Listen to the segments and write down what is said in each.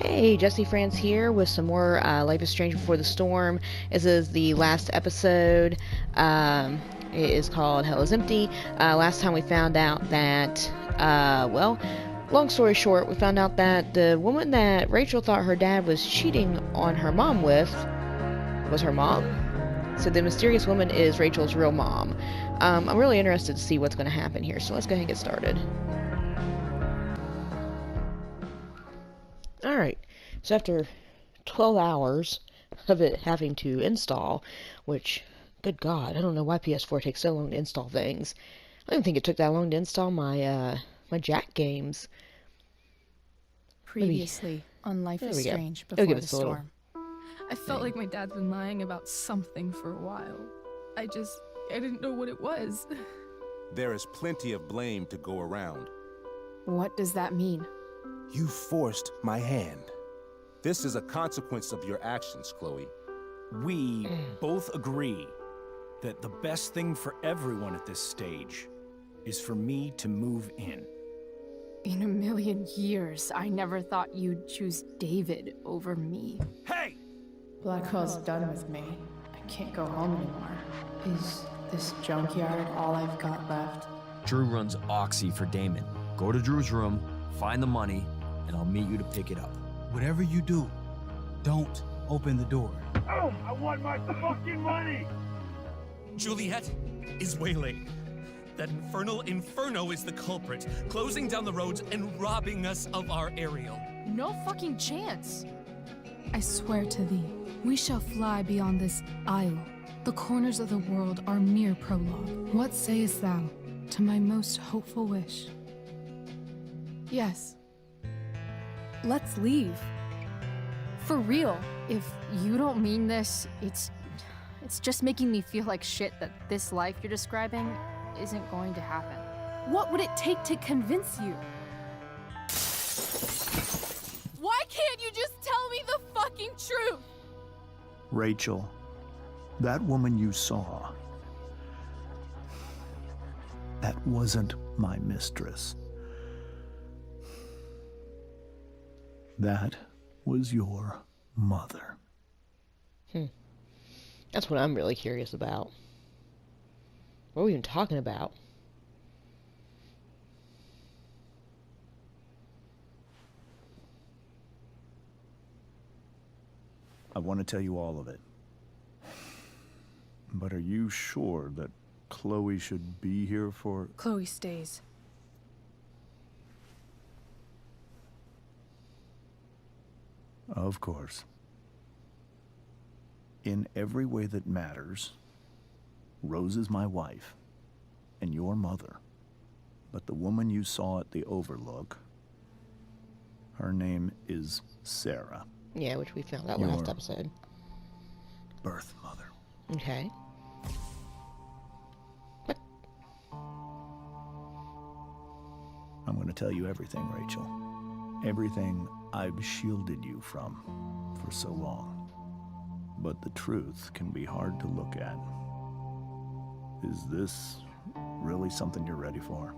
Hey, Jesse France here with some more Life is Strange Before the Storm. This is the last episode. It is called Hell is Empty. Last time we found out that, long story short, we found out that the woman that Rachel thought her dad was cheating on her mom with was her mom. So the mysterious woman is Rachel's real mom. I'm really interested to see what's going to happen here, so let's go ahead and get started. Alright, so after 12 hours of it having to install, which, good God, I don't know why PS4 takes so long to install things. I don't think it took that long to install my Jack games. Previously on Life is Strange It'll Before give the us a little Storm. I felt like my dad's been lying about something for a while. I didn't know what it was. There is plenty of blame to go around. What does that mean? You forced my hand. This is a consequence of your actions, Chloe. We both agree that the best thing for everyone at this stage is for me to move in. In a million years, I never thought you'd choose David over me. Hey! Blackwell's done with me. I can't go home anymore. Is this junkyard all I've got left? Drew runs Oxy for Damon. Go to Drew's room, find the money, and I'll meet you to pick it up. Whatever you do, don't open the door. Oh, I want my fucking money! Juliet is waylaid. That infernal Inferno is the culprit, closing down the roads and robbing us of our aerial. No fucking chance. I swear to thee, we shall fly beyond this isle. The corners of the world are mere prologue. What sayest thou to my most hopeful wish? Yes. Let's leave. For real. If you don't mean this, it's just making me feel like shit that this life you're describing isn't going to happen. What would it take to convince you? Why can't you just tell me the fucking truth? Rachel, that woman you saw, that wasn't my mistress. That was your mother. That's what I'm really curious about. What are we even talking about? I want to tell you all of it. But are you sure that Chloe should be here for... Chloe stays. Of course. In every way that matters, Rose is my wife and your mother. But the woman you saw at the Overlook, her name is Sera. Yeah, which we found out Your last episode. birth mother. Okay. What? I'm going to tell you everything, Rachel. Everything I've shielded you from for so long. But the truth can be hard to look at. Is this really something you're ready for?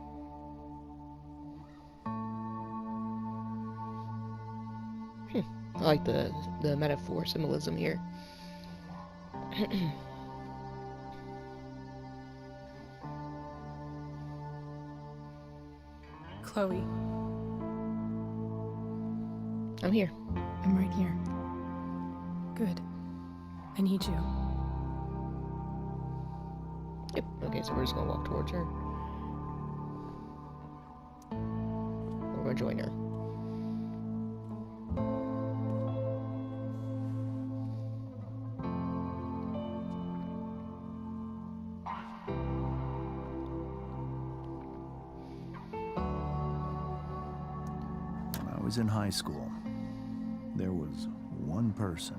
I like the metaphor symbolism here. Chloe, I'm here. I'm right here. Good. I need you. Yep. Okay, so we're just gonna walk towards her. We're gonna join her. When I was in high school, there was one person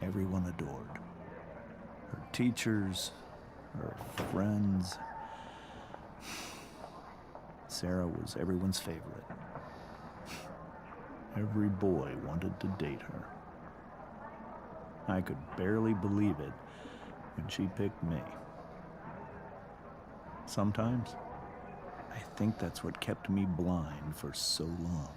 everyone adored. Her teachers, her friends. Sera was everyone's favorite. Every boy wanted to date her. I could barely believe it when she picked me. Sometimes, I think that's what kept me blind for so long.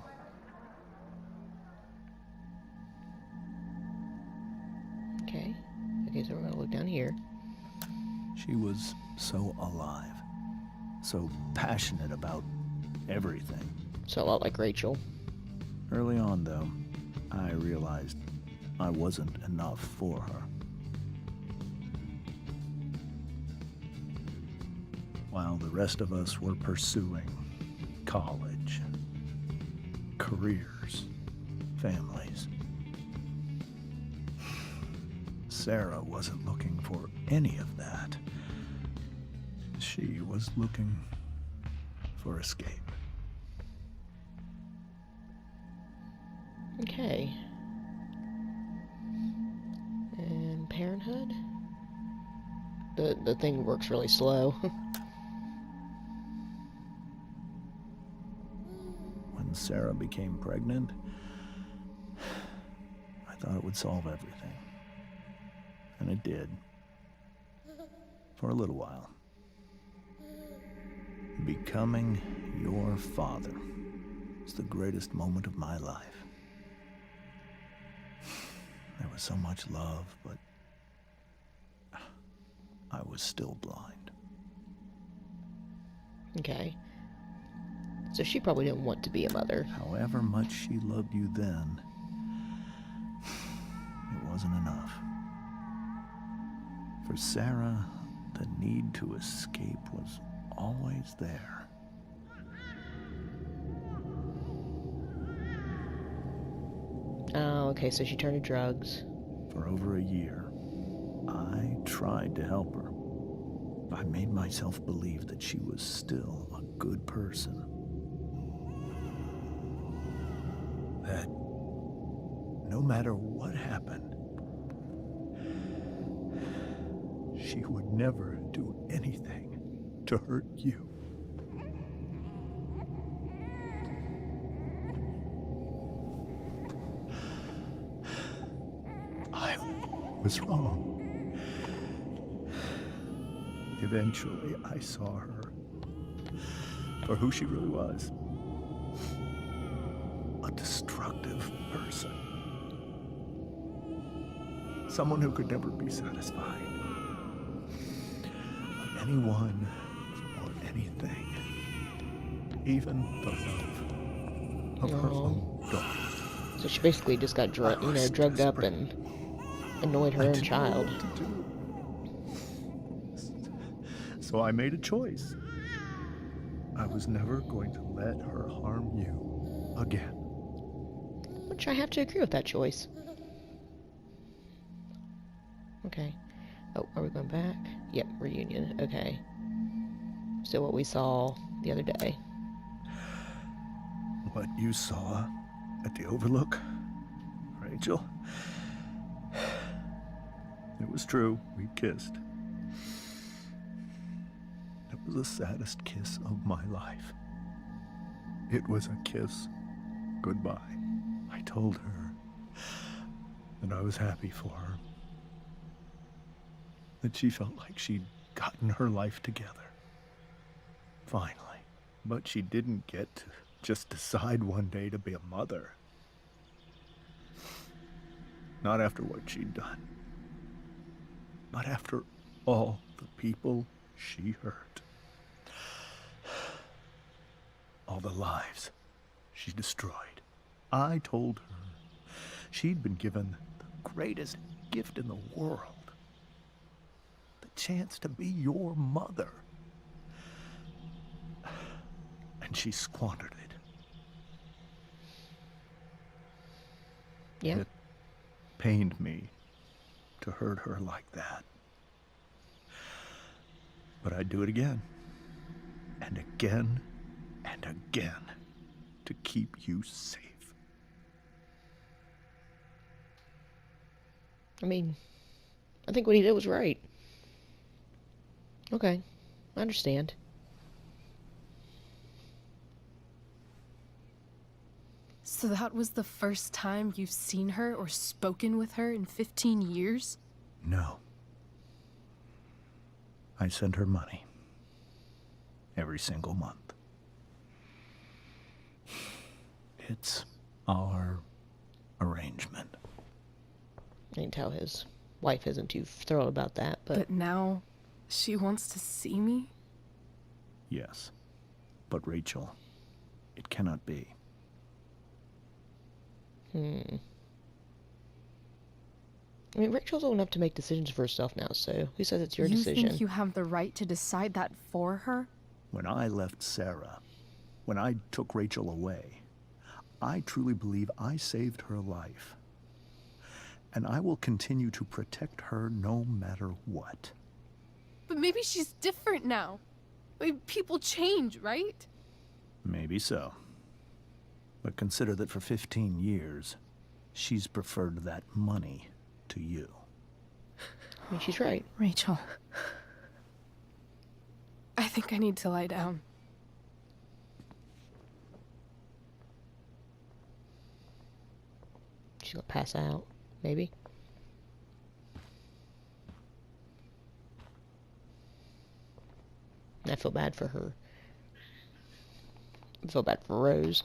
So we're gonna look down here. She was so alive, so passionate about everything. So a lot like Rachel. Early on, though, I realized I wasn't enough for her. While the rest of us were pursuing college, careers, families, Sera wasn't looking for any of that. She was looking for escape. Okay. And Parenthood? The thing works really slow. When Sera became pregnant, I thought it would solve everything. And it did. For a little while. Becoming your father was the greatest moment of my life. There was so much love, but I was still blind. Okay. So she probably didn't want to be a mother. However much she loved you then, it wasn't enough. For Sera, the need to escape was always there. Oh, okay, so she turned to drugs. For over a year, I tried to help her. I made myself believe that she was still a good person. That no matter what happened, she would never do anything to hurt you. I was wrong. Eventually, I saw her for who she really was. A destructive person. Someone who could never be satisfied. By anyone or anything. Even the love of her own daughter. So she basically just got drugged up and annoyed her own child. So I made a choice. I was never going to let her harm you again. Which I have to agree with that choice. Okay. Oh, are we going back? Yep, reunion. Okay. So what we saw the other day. What you saw at the Overlook, Rachel? It was true. We kissed. It was the saddest kiss of my life. It was a kiss goodbye. I told her that I was happy for her. That she felt like she'd gotten her life together. Finally. But she didn't get to just decide one day to be a mother. Not after what she'd done. But after all the people she hurt. All the lives she destroyed. I told her she'd been given the greatest gift in the world. The chance to be your mother. And she squandered it. Yeah. It pained me to hurt her like that. But I'd do it again. And again. And again. To keep you safe. I mean, I think what he did was right. Okay. I understand. So that was the first time you've seen her or spoken with her in 15 years? No. I sent her money. Every single month. It's our arrangement. I can tell his wife isn't too thrilled about that, But now, she wants to see me? Yes. But Rachel, it cannot be. I mean, Rachel's old enough to make decisions for herself now, so who says it's your decision? You think you have the right to decide that for her? When I left Sera, when I took Rachel away, I truly believe I saved her life. And I will continue to protect her no matter what. But maybe she's different now. People change, right? Maybe so. But consider that for 15 years, she's preferred that money to you. I mean, she's right. Rachel. I think I need to lie down. She's gonna pass out, maybe. I feel bad for her. I feel bad for Rose.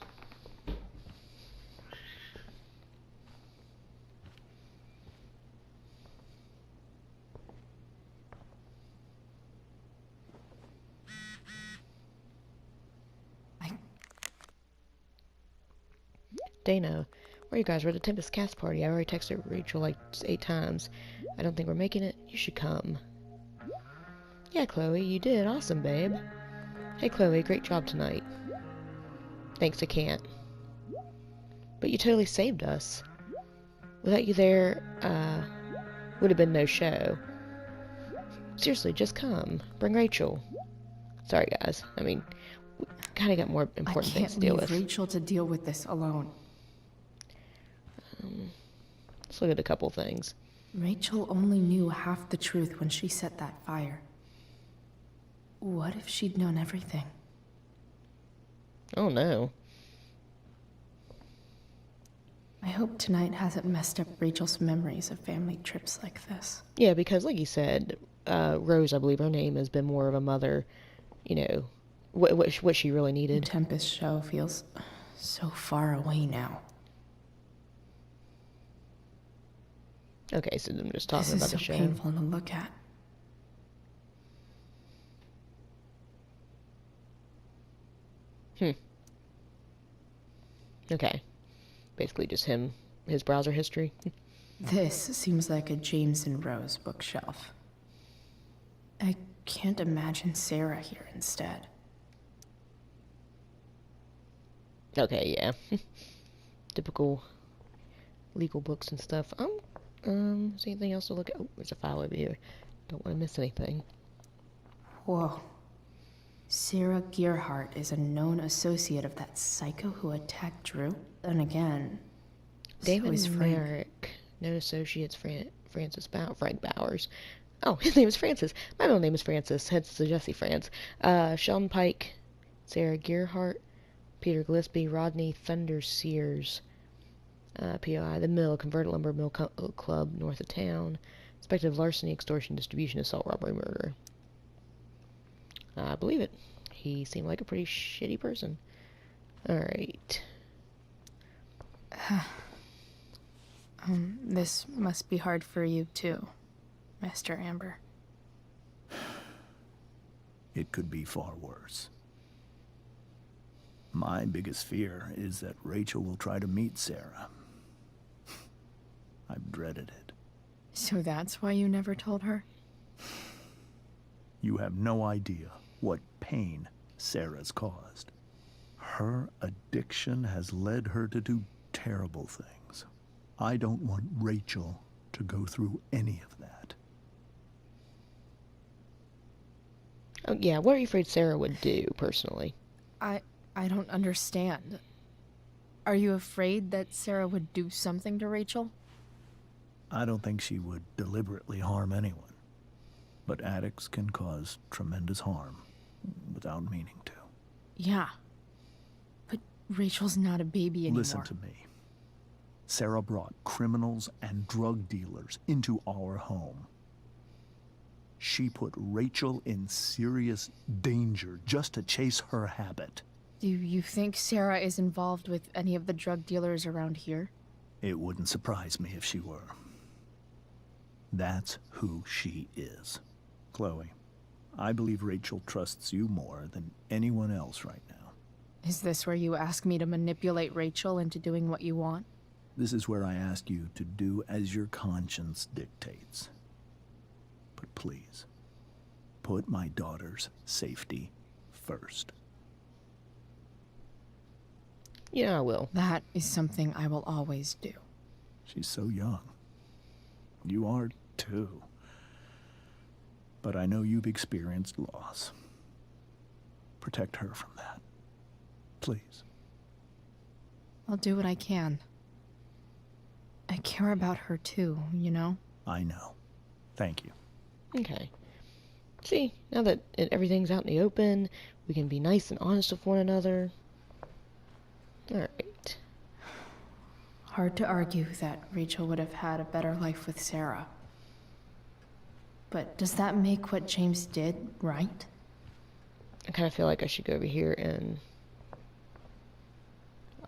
Dana, where are you guys? We're at the Tempest Cast party. I already texted Rachel like 8 times. I don't think we're making it. You should come. Yeah, Chloe, you did. Awesome, babe. Hey, Chloe, great job tonight. Thanks, I can't. But you totally saved us. Without you there, would have been no show. Seriously, just come. Bring Rachel. Sorry, guys. I mean, we kind of got more important things to deal with. I can't leave Rachel to deal with this alone. Let's look at a couple things. Rachel only knew half the truth when she set that fire. What if she'd known everything? Oh, no. I hope tonight hasn't messed up Rachel's memories of family trips like this. Yeah, because like you said, Rose, I believe her name, has been more of a mother, you know, what she really The needed. Tempest show feels so far away now. Okay, so I'm just talking This about is the so show. painful to look at. Okay. Basically just him, his browser history. This seems like a James and Rose bookshelf. I can't imagine Sera here instead. Okay, yeah. Typical legal books and stuff. Is there anything else to look at? Oh, there's a file over here. Don't want to miss anything. Whoa. Sera Gearhart is a known associate of that psycho who attacked Drew. And again, David so is Frank. Merrick. Known associates Frank Bowers. Oh, his name is Francis. My middle name is Francis, hence the Jesse France. Sheldon Pike, Sera Gearhart, Peter Gillespie, Rodney Thunder Sears, POI, The Mill, Converted Lumber Mill Club, north of town. Suspected of larceny, extortion, distribution, assault, robbery, murder. I believe it. He seemed like a pretty shitty person. Alright. This must be hard for you too, Master Amber. It could be far worse. My biggest fear is that Rachel will try to meet Sera. I've dreaded it. So that's why you never told her? You have no idea what pain Sera's caused. Her addiction has led her to do terrible things. I don't want Rachel to go through any of that. Oh, yeah, what are you afraid Sera would do, personally? I don't understand. Are you afraid that Sera would do something to Rachel? I don't think she would deliberately harm anyone. But addicts can cause tremendous harm without meaning to. Yeah. But Rachel's not a baby anymore. Listen to me. Sera brought criminals and drug dealers into our home. She put Rachel in serious danger just to chase her habit. Do you think Sera is involved with any of the drug dealers around here? It wouldn't surprise me if she were. That's who she is. Chloe, I believe Rachel trusts you more than anyone else right now. Is this where you ask me to manipulate Rachel into doing what you want? This is where I ask you to do as your conscience dictates. But please, put my daughter's safety first. Yeah, I will. That is something I will always do. She's so young. You are too. But I know you've experienced loss. Protect her from that. Please. I'll do what I can. I care about her too, you know? I know. Thank you. Okay. See, now that everything's out in the open, we can be nice and honest with one another. Alright. Hard to argue that Rachel would have had a better life with Sera. But does that make what James did right? I kind of feel like I should go over here and...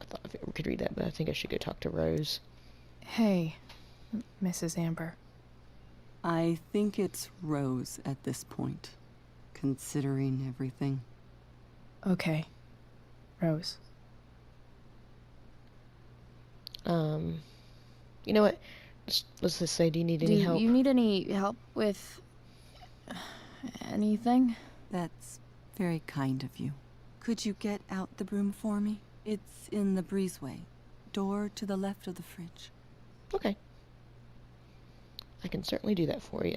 I thought I could read that, but I think I should go talk to Rose. Hey, Mrs. Amber. I think it's Rose at this point, considering everything. Okay. Rose. You know what? Let's just say, do you need any help? Do you need any help with... anything? That's very kind of you. Could you get out the broom for me? It's in the breezeway. Door to the left of the fridge. Okay. I can certainly do that for you.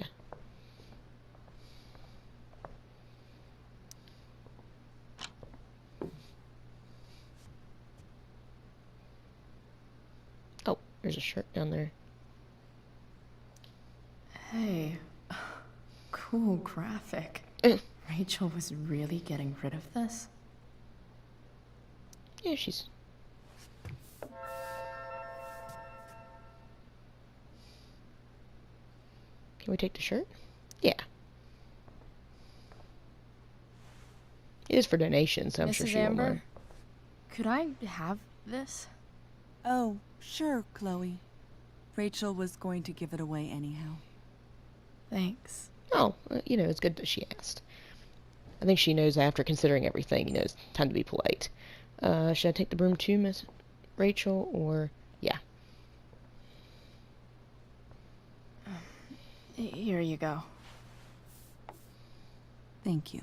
Oh, there's a shirt down there. Hey. Cool graphic. Rachel was really getting rid of this? Yeah, she's... Can we take the shirt? Yeah. It is for donations, so I'm sure Mrs. she won't Amber? mind. Could I have this? Oh, sure, Chloe. Rachel was going to give it away anyhow. Thanks. Oh, you know, it's good that she asked. I think she knows after considering everything, you know, it's time to be polite. Should I take the broom too, Miss Rachel, or... Yeah. Here you go. Thank you.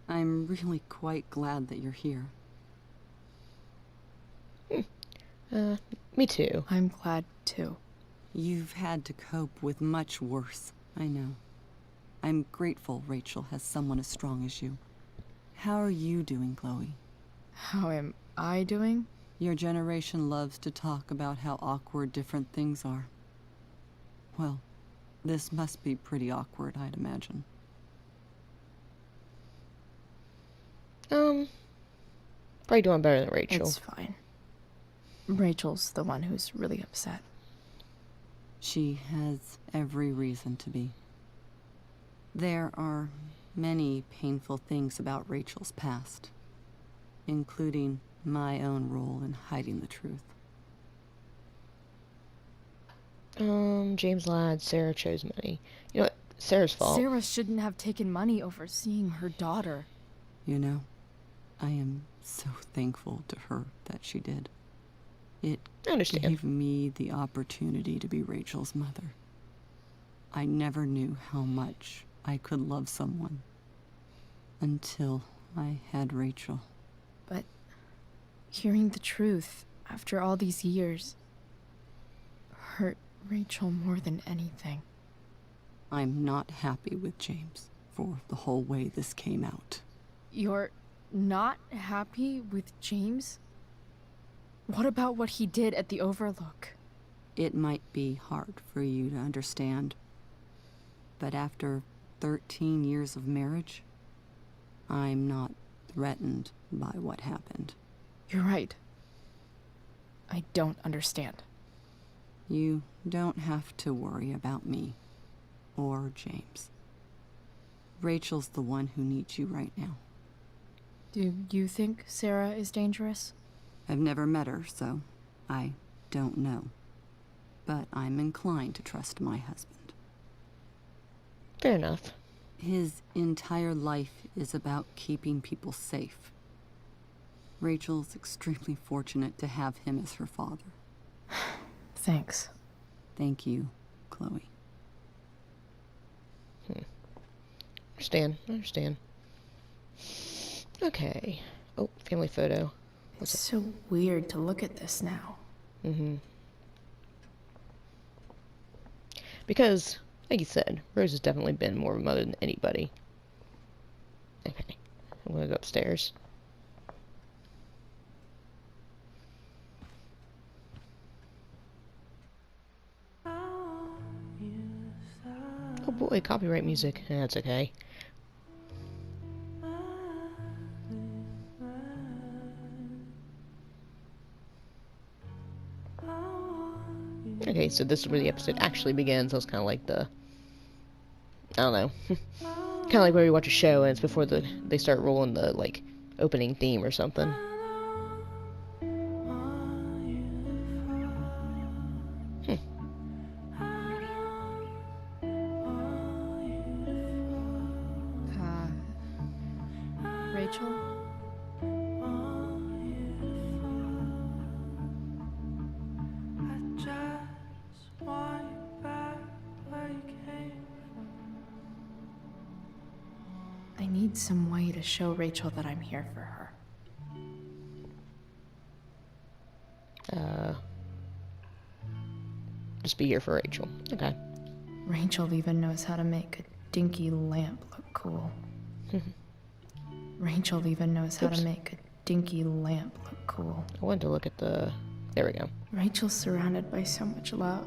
I'm really quite glad that you're here. Me too. I'm glad too. You've had to cope with much worse, I know. I'm grateful Rachel has someone as strong as you. How are you doing, Chloe? How am I doing? Your generation loves to talk about how awkward different things are. Well, this must be pretty awkward, I'd imagine. Probably doing better than Rachel. It's fine. Rachel's the one who's really upset. She has every reason to be. There are many painful things about Rachel's past, including my own role in hiding the truth. James lied. Sera chose money. You know what? Sarah's fault. Sera shouldn't have taken money over seeing her daughter. You know, I am so thankful to her that she did. It I understand. gave me the opportunity to be Rachel's mother. I never knew how much I could love someone until I had Rachel. But hearing the truth after all these years hurt Rachel more than anything. I'm not happy with James for the whole way this came out. You're not happy with James? What about what he did at the Overlook? It might be hard for you to understand, but after 13 years of marriage, I'm not threatened by what happened. You're right. I don't understand. You don't have to worry about me or James. Rachel's the one who needs you right now. Do you think Sera is dangerous? I've never met her, so I don't know. But I'm inclined to trust my husband. Fair enough. His entire life is about keeping people safe. Rachel's extremely fortunate to have him as her father. Thanks. Thank you, Chloe. I understand. Okay. Oh, family photo. It's so weird to look at this now. Because, like you said, Rose has definitely been more of a mother than anybody. Okay. I'm gonna go upstairs. Oh boy, copyright music. That's okay. Okay, so this is where the episode actually begins. That was kind of like the... I don't know. Kind of like where you watch a show and it's before they start rolling the, like, opening theme or something. Rachel? I need some way to show Rachel that I'm here for her. Just be here for Rachel. Okay. Rachel even knows how to make a dinky lamp look cool. Rachel even knows how to make a dinky lamp look cool. I wanted to look at the... There we go. Rachel's surrounded by so much love,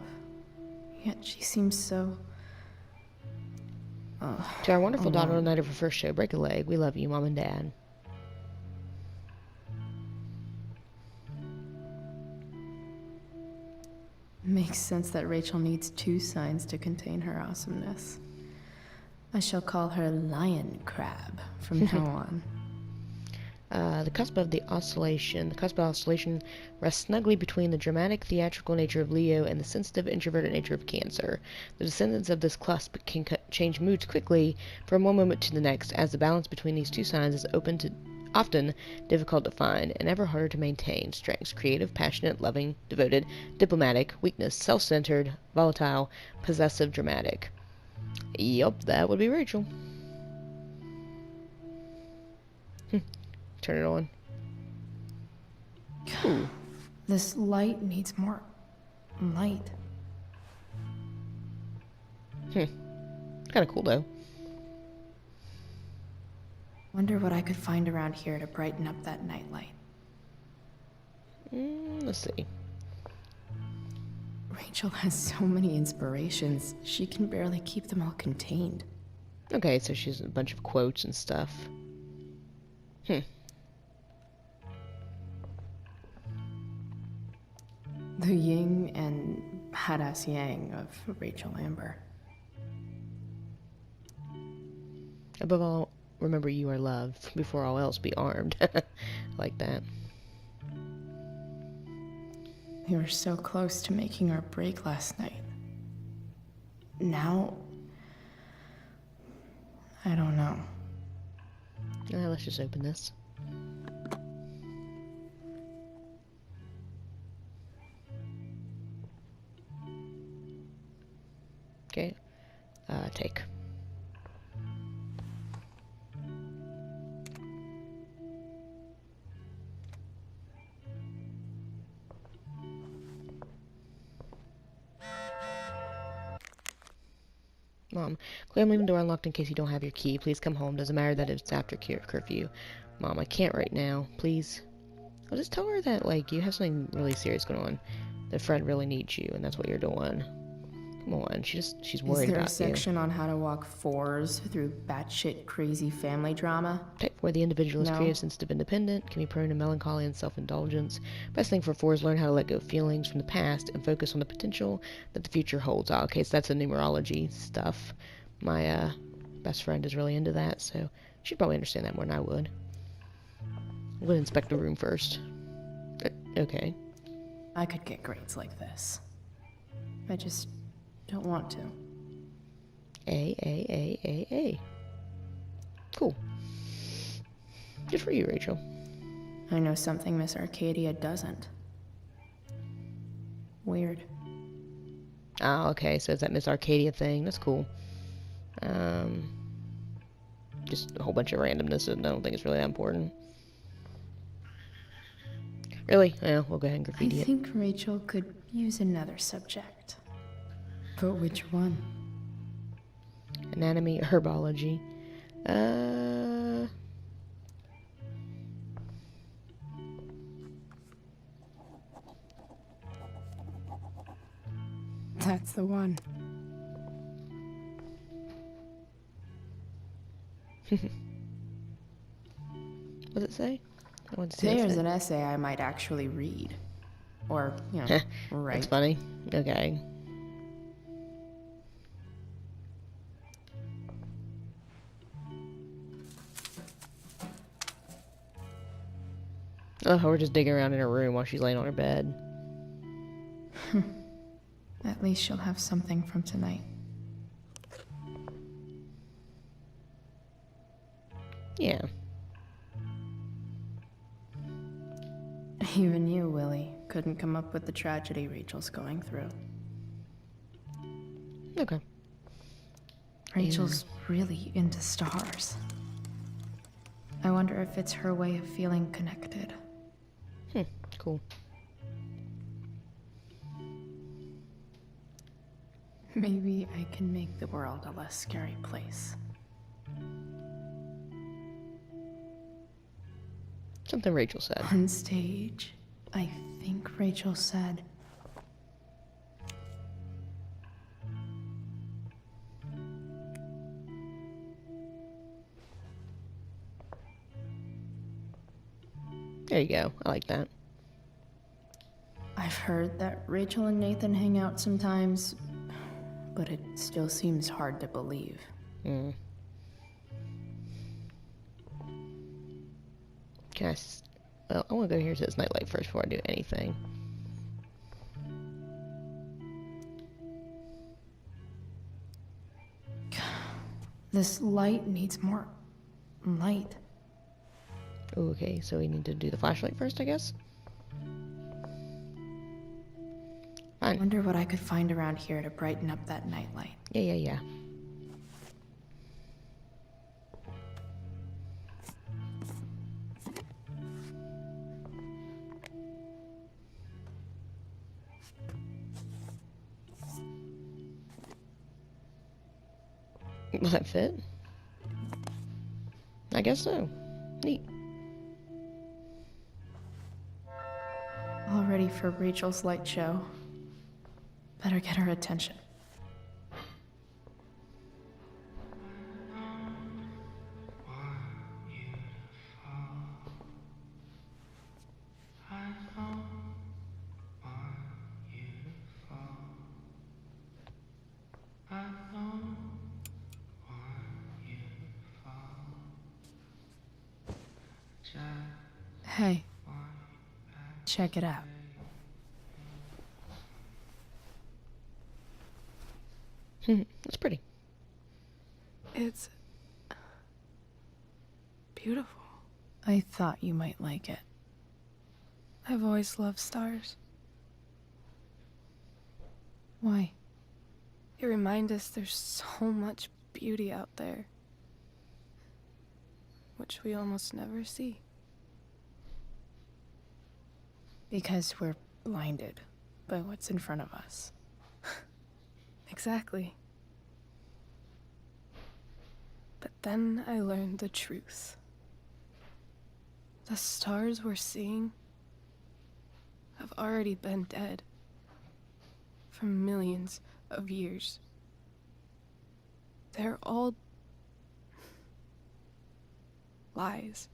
yet she seems so... To our wonderful daughter on the night of her first show, break a leg. We love you, Mom and Dad. Makes sense that Rachel needs two signs to contain her awesomeness. I shall call her Lion Crab from now on. The cusp of oscillation rests snugly between the dramatic, theatrical nature of Leo and the sensitive, introverted nature of Cancer. The descendants of this cusp can change moods quickly from one moment to the next, as the balance between these two signs is often difficult to find and ever harder to maintain. Strengths: creative, passionate, loving, devoted, diplomatic. Weakness: self-centered, volatile, possessive, dramatic. Yup, that would be Rachel. Turn it on. Ooh. This light needs more light. Kind of cool, though. Wonder what I could find around here to brighten up that nightlight. Let's see. Rachel has so many inspirations, she can barely keep them all contained. Okay, so she's a bunch of quotes and stuff. The yin and badass yang of Rachel Amber. Above all, remember you are loved. Before all else, be armed. Like that. We were so close to making our break last night. Now, I don't know. Let's just open this. Okay. Take. Mom, Claire, I'm leaving the door unlocked in case you don't have your key. Please come home. Doesn't matter that it's after curfew. Mom, I can't right now. Please. I'll just tell her that, like, you have something really serious going on. That Fred really needs you, and that's what you're doing. Come on, she's worried about you. Is there a section on how to walk fours through batshit crazy family drama? Where the individual is No. creative, sensitive, independent, can be prone to melancholy and self-indulgence. Best thing for fours: learn how to let go of feelings from the past and focus on the potential that the future holds. Okay, so that's the numerology stuff. My best friend is really into that, so she'd probably understand that more than I would. I'm gonna inspect the room first. Okay. I could get grades like this. I just don't want to. A. Cool. Good for you, Rachel. I know something Miss Arcadia doesn't. Weird. Oh, okay, so it's that Miss Arcadia thing. That's cool. Just a whole bunch of randomness, and I don't think it's really that important. Really? Yeah, we'll go ahead and graffiti I it. think Rachel could use another subject. But which one? Anatomy, herbology. That's the one. What does it say? I want to see what it There's says. an essay I might actually read. Or, you know, write. That's funny. Okay. Oh, we're just digging around in her room while she's laying on her bed. At least she'll have something from tonight. Yeah. Even you, Willie, couldn't come up with the tragedy Rachel's going through. Okay. Rachel's really into stars. I wonder if it's her way of feeling connected. Cool. Maybe I can make the world a less scary place. Something Rachel said. On stage, I think Rachel said, There you go. I like that. I've heard that Rachel and Nathan hang out sometimes, but it still seems hard to believe. Can I... Well, I want to go here to this nightlight first before I do anything. This light needs more light. Ooh, okay, so we need to do the flashlight first, I guess? I Fine. wonder what I could find around here to brighten up that nightlight. Yeah. Will that fit? I guess so. Neat. All ready for Rachel's light show. Better get her attention. Hey, check it out. It's pretty. It's beautiful. I thought you might like it. I've always loved stars. Why? They remind us there's so much beauty out there, which we almost never see. Because we're blinded by what's in front of us. Exactly. But then I learned the truth. The stars we're seeing have already been dead for millions of years. They're all lies.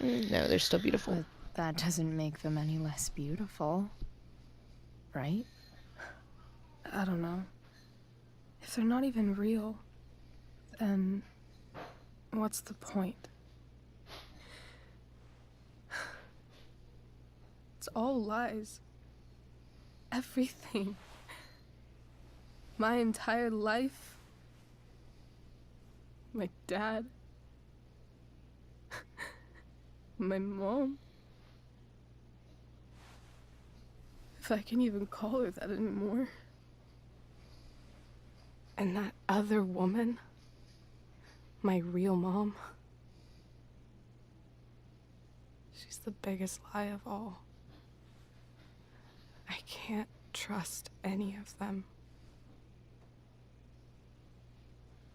No, they're still beautiful. But that doesn't make them any less beautiful. Right? I don't know. If they're not even real, then what's the point? all lies. Everything. My entire life. My dad. My mom. If I can even call her that anymore. And that other woman. My real mom. She's the biggest lie of all. I can't trust any of them.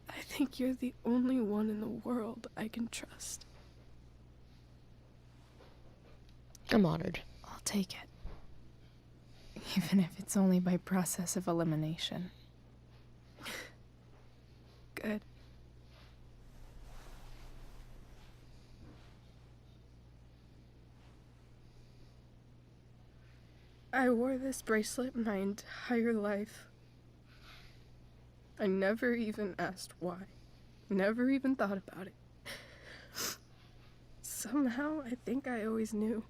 I think you're the only one in the world I can trust. I'm honored. I'll take it. Even if it's only by process of elimination. Good. I wore this bracelet my entire life. I never even asked why. Never even thought about it. Somehow, I think I always knew.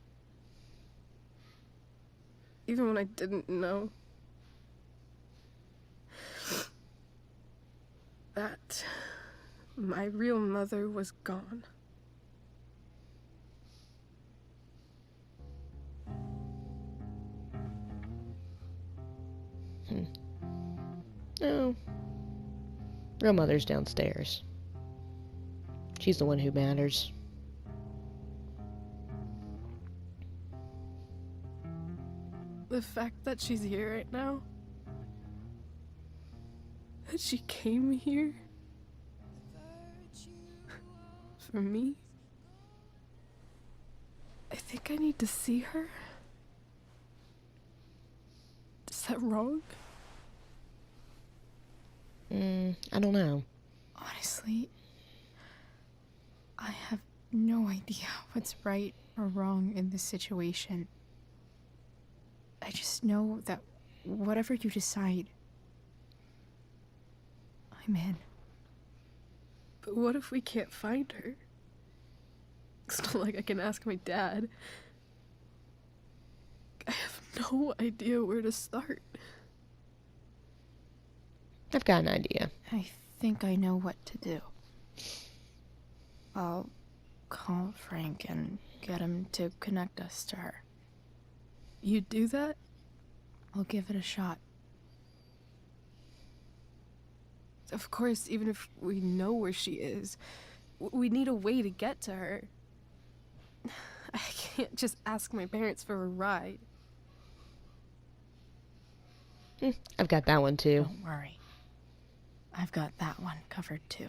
Even when I didn't know. That my real mother was gone. No. Real mother's downstairs. She's the one who matters. The fact that she's here right now, that she came here for me, I think I need to see her. Is that wrong? I don't know. Honestly, I have no idea what's right or wrong in this situation. I just know that whatever you decide, I'm in. But what if we can't find her? It's not like I can ask my dad. I have no idea where to start. I've got an idea. I think I know what to do. I'll call Frank and get him to connect us to her. You'd do that? I'll give it a shot. Of course, even if we know where she is, we need a way to get to her. I can't just ask my parents for a ride. I've got that one too. Don't worry. I've got that one covered too.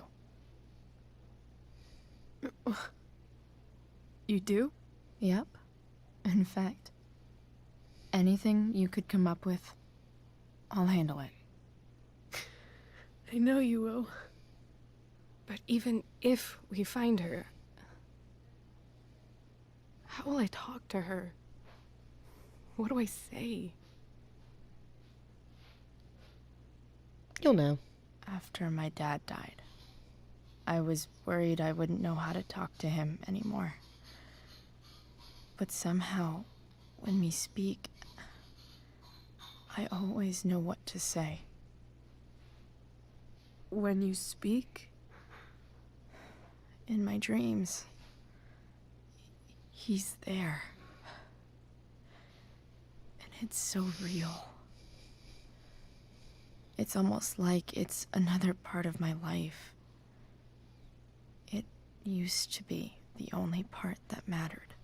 You do? Yep. In fact, anything you could come up with, I'll handle it. I know you will. But even if we find her, how will I talk to her? What do I say? You'll know. After my dad died, I was worried I wouldn't know how to talk to him anymore. But somehow, when we speak, I always know what to say. When you speak? In my dreams, he's there. And it's so real. It's almost like it's another part of my life. It used to be the only part that mattered.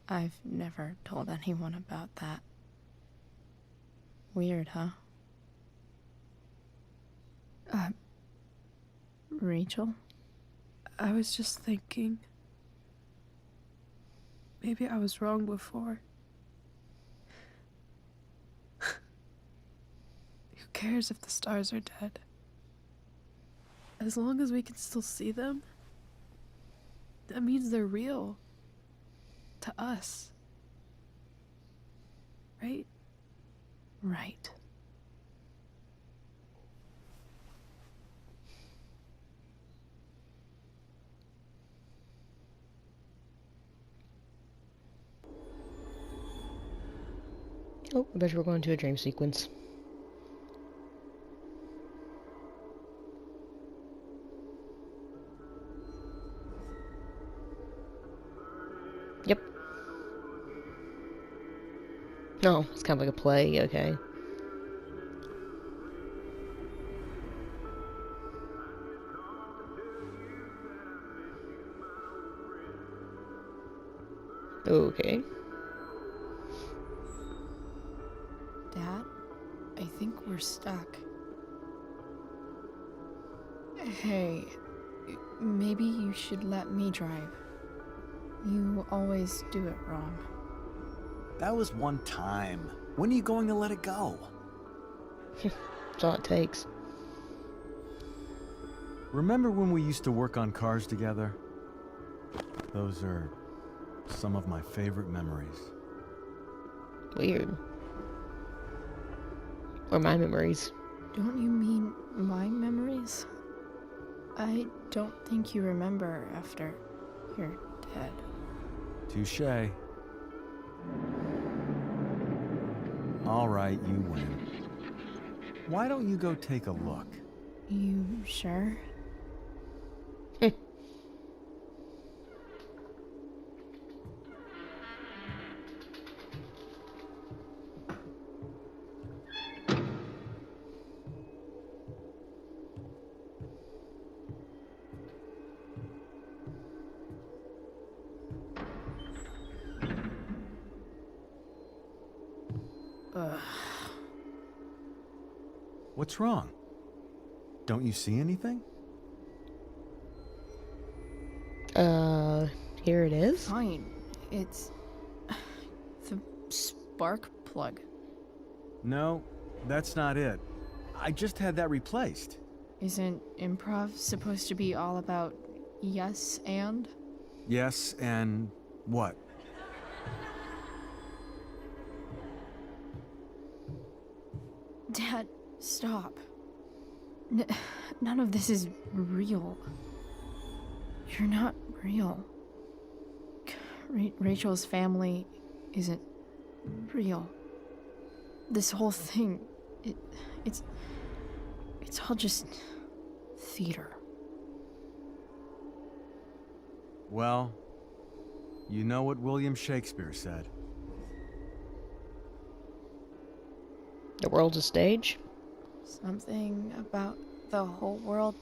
I've never told anyone about that. Weird, huh? Rachel? I was just thinking. Maybe I was wrong before. Who cares if the stars are dead? As long as we can still see them, that means they're real. To us. Right? Right. Oh, I bet you we're going to a dream sequence. Yep. No, it's kind of like a play, okay. Okay. Dad, I think we're stuck. Hey, maybe you should let me drive. You always do it wrong. That was one time. When are you going to let it go? That's all it takes. Remember when we used to work on cars together? Those are some of my favorite memories. Weird. Or my memories. Don't you mean my memories? I don't think you remember after you're dead. Touché. All right, you win. Why don't you go take a look? You sure? Ugh. What's wrong? Don't you see anything? Here it is. Fine. It's the spark plug. No, that's not it. I just had that replaced. Isn't improv supposed to be all about yes and? Yes, and what? Dad, stop. None of this is real. You're not real. Rachel's family isn't real. This whole thing, it's all just theater. Well, you know what William Shakespeare said. The world's a stage? Something about the whole world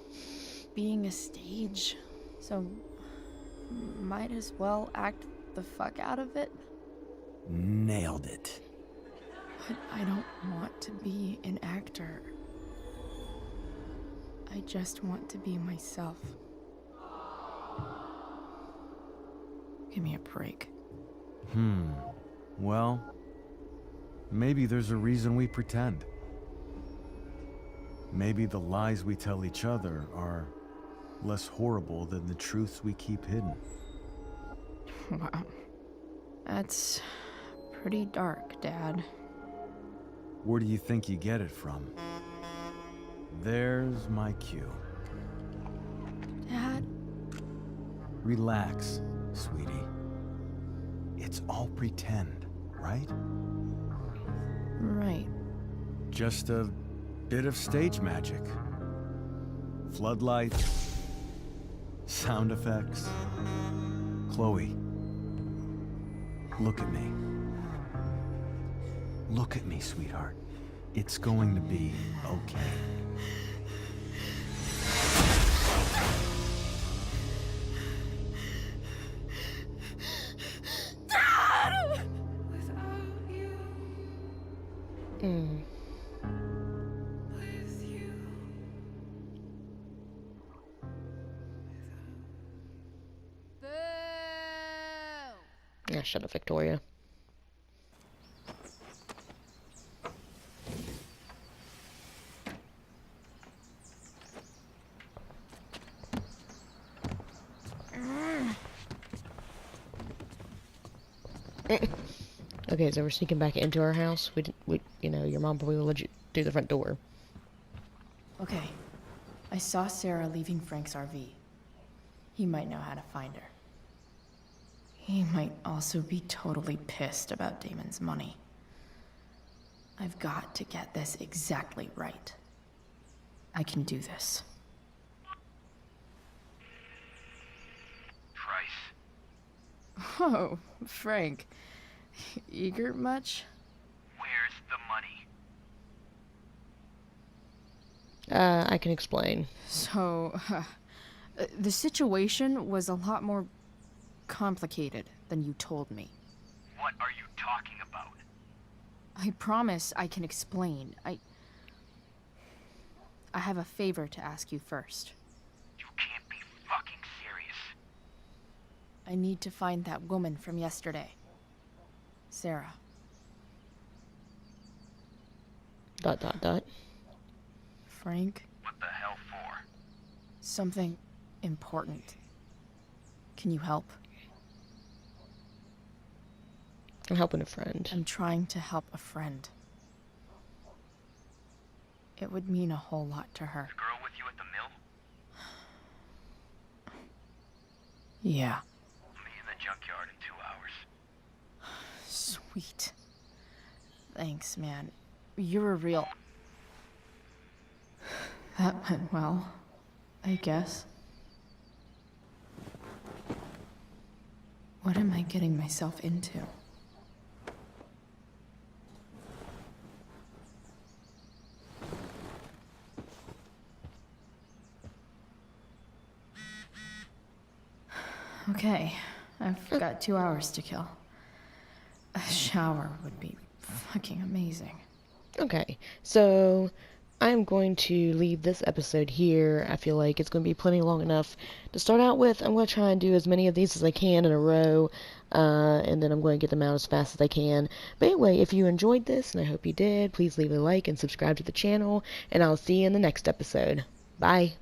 being a stage. So, might as well act the fuck out of it. Nailed it. But I don't want to be an actor. I just want to be myself. Give me a break. Well, maybe there's a reason we pretend. Maybe the lies we tell each other are less horrible than the truths we keep hidden. Wow. That's pretty dark, Dad. Where do you think you get it from? There's my cue. Dad? Relax, sweetie. It's all pretend, right? Right. Just a bit of stage magic. Floodlights, sound effects. Chloe, look at me. Look at me, sweetheart. It's going to be okay. Yeah, shut up, Victoria. Okay, so we're sneaking back into our house. You know, your mom probably will let you do the front door. Okay. I saw Sera leaving Frank's RV. He might know how to find her. He might also be totally pissed about Damon's money. I've got to get this exactly right. I can do this. Price. Oh, Frank. Eager much? Where's the money? I can explain. So, the situation was a lot more complicated than you told me. What are you talking about? I promise I can explain. I have a favor to ask you first. You can't be fucking serious. I need to find that woman from yesterday. Sera. ... Frank? What the hell for? Something important. Can you help? I'm helping a friend. I'm trying to help a friend. It would mean a whole lot to her. The girl with you at the mill? Yeah. Meet in the junkyard in 2 hours. Sweet. Thanks, man. You're a real... That went well, I guess. What am I getting myself into? Okay, I've got 2 hours to kill. A shower would be fucking amazing. Okay, so I'm going to leave this episode here. I feel like it's going to be plenty long enough to start out with. I'm going to try and do as many of these as I can in a row, and then I'm going to get them out as fast as I can. But anyway, if you enjoyed this, and I hope you did, please leave a like and subscribe to the channel, and I'll see you in the next episode. Bye.